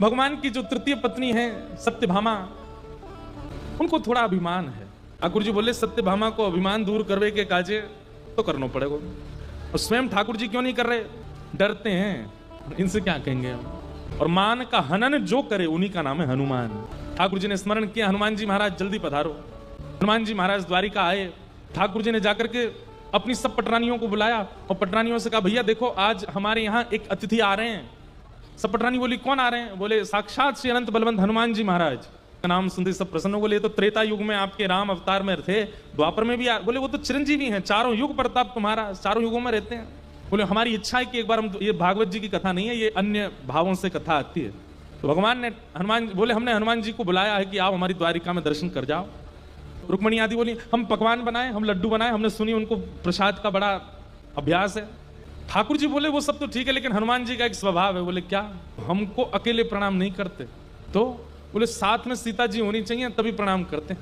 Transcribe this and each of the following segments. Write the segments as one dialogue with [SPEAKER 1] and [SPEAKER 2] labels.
[SPEAKER 1] भगवान की जो तृतीय पत्नी है सत्यभामा, उनको थोड़ा अभिमान है। ठाकुर जी बोले सत्यभामा को अभिमान दूर करवे के काजे तो करना पड़ेगा। और स्वयं ठाकुर जी क्यों नहीं कर रहे? डरते हैं, इनसे क्या कहेंगे हम। और मान का हनन जो करे उन्हीं का नाम है हनुमान। ठाकुर जी ने स्मरण किया, हनुमान जी महाराज जल्दी पधारो। हनुमान जी महाराज द्वारिका आए। ठाकुर जी ने जाकर के अपनी सब पटरानियों को बुलाया और पटरानियों से कहा भैया देखो आज हमारे यहाँ एक अतिथि आ रहे हैं। सब पटरानी बोली कौन आ रहे हैं? बोले साक्षात श्री अनंत बलवंत हनुमान जी महाराज का नाम सुनते सब प्रसन्न हो। बोले तो त्रेता युग में आपके राम अवतार में थे, द्वापर में भी बोले वो तो चिरंजीवी हैं, चारों युग प्रताप तुम्हारा, चारों युगों में रहते हैं। बोले हमारी इच्छा है कि एक बार हम, ये भागवत जी की कथा नहीं है, ये अन्य भावों से कथा आती है। तो भगवान ने हनुमान बोले हमने हनुमान जी को बुलाया है कि आप हमारी द्वारिका में दर्शन कर जाओ। रुक्मणी आदि बोली हम पकवान बनाए, हम लड्डू बनाए, हमने सुनी उनको प्रसाद का बड़ा अभ्यास है। ठाकुर जी बोले वो सब तो ठीक है, लेकिन हनुमान जी का एक स्वभाव है। बोले क्या? हमको अकेले प्रणाम नहीं करते। तो बोले साथ में सीता जी होनी चाहिए तभी प्रणाम करते।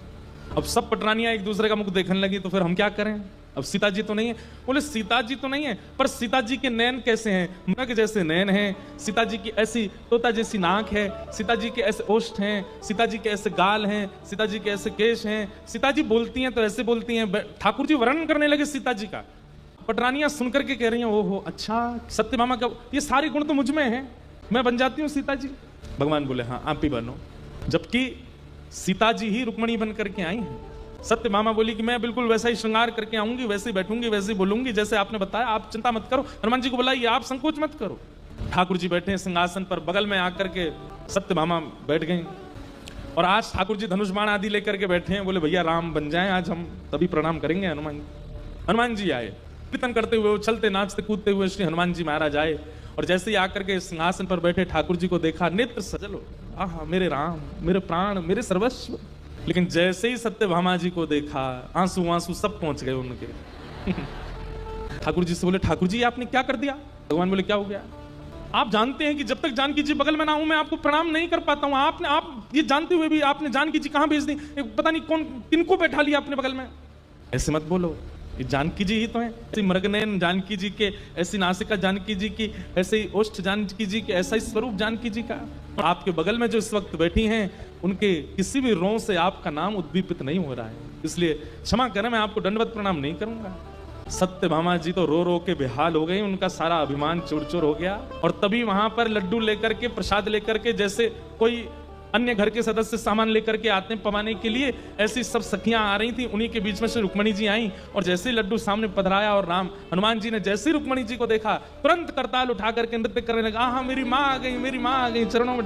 [SPEAKER 1] अब सब पटरानियां एक दूसरे का मुख देखने लगी, तो फिर हम क्या करें? अब सीता जी तो नहीं है। बोले सीता जी तो नहीं है, पर सीता जी के नैन कैसे हैं? मृग जैसे नैन हैं। सीता जी की ऐसी तोता जैसी नाक है। सीता जी के ऐसे ओष्ठ हैं। सीता जी के ऐसे गाल हैं। सीता जी के ऐसे केश हैं। सीता जी बोलती हैं तो ऐसे बोलती हैं। ठाकुर जी वर्णन करने लगे सीता जी का। पटरानियां सुनकर के कह रही हैं ओहो अच्छा सत्यभामा का ये सारे गुण तो मुझ में हैं, मैं बन जाती हूँ सीता जी। भगवान बोले हाँ आप ही बनो। जबकि सीता जी ही रुक्मणी बन करके आई हैं। सत्यभामा बोली कि मैं बिल्कुल वैसा ही श्रृंगार करके आऊंगी, वैसे ही बैठूंगी, वैसे ही बोलूंगी जैसे आपने बताया, आप चिंता मत करो। हनुमान जी को बुलाइए, आप संकोच मत करो। ठाकुर जी बैठे सिंहासन पर, बगल में आकर के सत्यभामा बैठ गई। और आज ठाकुर जी धनुष बाण आदि लेकर के बैठे हैं। बोले भैया राम बन जाएं आज हम, तभी प्रणाम करेंगे हनुमान जी। हनुमान जी आए, कीर्तन करते हुए, चलते नाचते कूदते हुए श्री हनुमान जी महाराज आए। और जैसे ही आकर के सिंहासन पर बैठे ठाकुर जी को देखा, नेत्र सजल हो, आहा मेरे राम, मेरे प्राण, मेरे सर्वस्व। लेकिन जैसे ही सत्यभामा जी को देखा, आंसू आंसू सब पहुंच गए उनके। ठाकुर जी से बोले ठाकुर जी आपने क्या कर दिया? भगवान बोले क्या हो गया? आप जानते हैं कि जब तक जानकी जी बगल में ना हूं मैं आपको प्रणाम नहीं कर पाता हूं। आप ये जानते हुए भी आपने जानकी जी कहां भेज दी? पता नहीं कौन किनको बैठा लिया अपने बगल में। ऐसे मत बोलो, ये जानकी जी ही तो हैं। ऐसी मृगनयन जानकी जी के, ऐसी नासिका जानकी जी की, ऐसे ही ओष्ठ जानकी जी के, ऐसा ही स्वरूप जानकी जी का। और आपके बगल में जो इस वक्त बैठी हैं उनके किसी भी रों से आपका नाम उद्दीपित नहीं हो रहा है, इसलिए क्षमा करें मैं आपको दंडवत प्रणाम नहीं करूंगा। सत्यभामा जी तो रो रो के बेहाल हो गई, उनका सारा अभिमान चूर चूर हो गया। और तभी वहां पर लड्डू लेकर के, प्रसाद लेकर के, जैसे कोई अन्य घर के सदस्य सामान लेकर के आते हैं पवाने के लिए, ऐसी सब सखियां आ रही थी। उन्हीं के बीच में से रुक्मणी जी आई और जैसे ही लड्डू सामने पधराया और राम हनुमान जी ने जैसे ही रुक्मणी जी को देखा, तुरंत करताल उठा करके नृत्य करने लगा। हाँ मेरी माँ आ गई, मेरी माँ आ गई, चरणों में